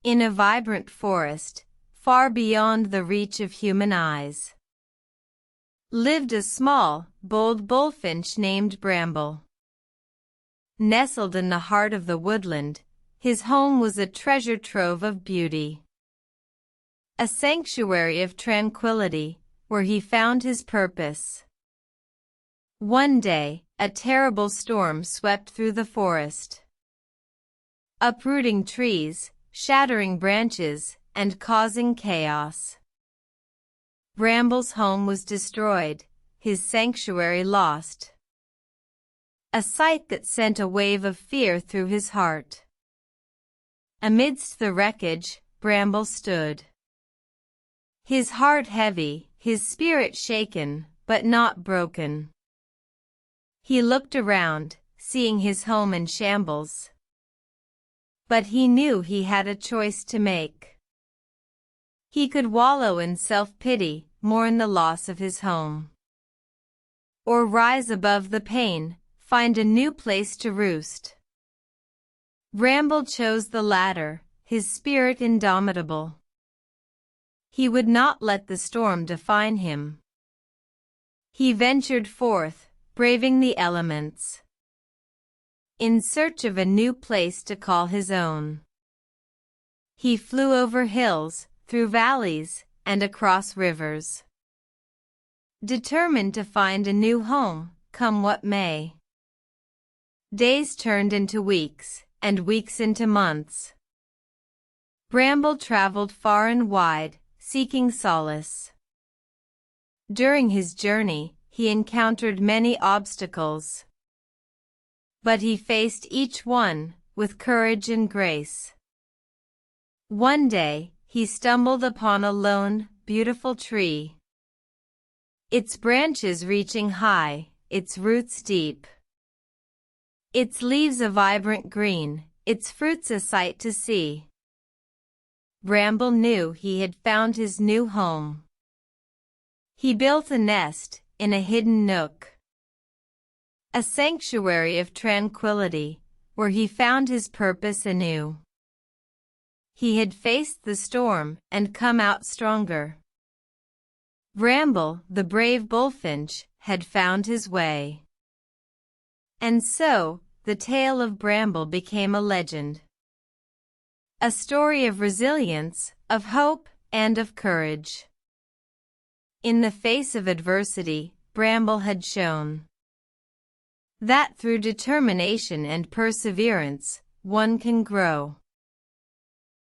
In a vibrant forest, far beyond the reach of human eyes, lived a small, bold bullfinch named Bramble. Nestled in the heart of the woodland, his home was a treasure trove of beauty, a sanctuary of tranquility, where he found his purpose. One day, a terrible storm swept through the forest, uprooting trees, shattering branches, and causing chaos. Bramble's home was destroyed, his sanctuary lost, a sight that sent a wave of fear through his heart. Amidst the wreckage, Bramble stood, his heart heavy, his spirit shaken, but not broken. He looked around, seeing his home in shambles. But he knew he had a choice to make. He could wallow in self-pity, mourn the loss of his home, or rise above the pain, find a new place to roost. Bramble chose the latter, his spirit indomitable. He would not let the storm define him. He ventured forth, braving the elements, in search of a new place to call his own. He flew over hills, through valleys, and across rivers, determined to find a new home, come what may. Days turned into weeks, and weeks into months. Bramble traveled far and wide, seeking solace. During his journey, he encountered many obstacles, but he faced each one with courage and grace. One day, he stumbled upon a lone, beautiful tree, its branches reaching high, its roots deep, its leaves a vibrant green, its fruits a sight to see. Bramble knew he had found his new home. He built a nest in a hidden nook, a sanctuary of tranquility, where he found his purpose anew. He had faced the storm and come out stronger. Bramble, the brave bullfinch, had found his way. And so, the tale of Bramble became a legend, a story of resilience, of hope, and of courage. In the face of adversity, Bramble had shown that through determination and perseverance, one can grow.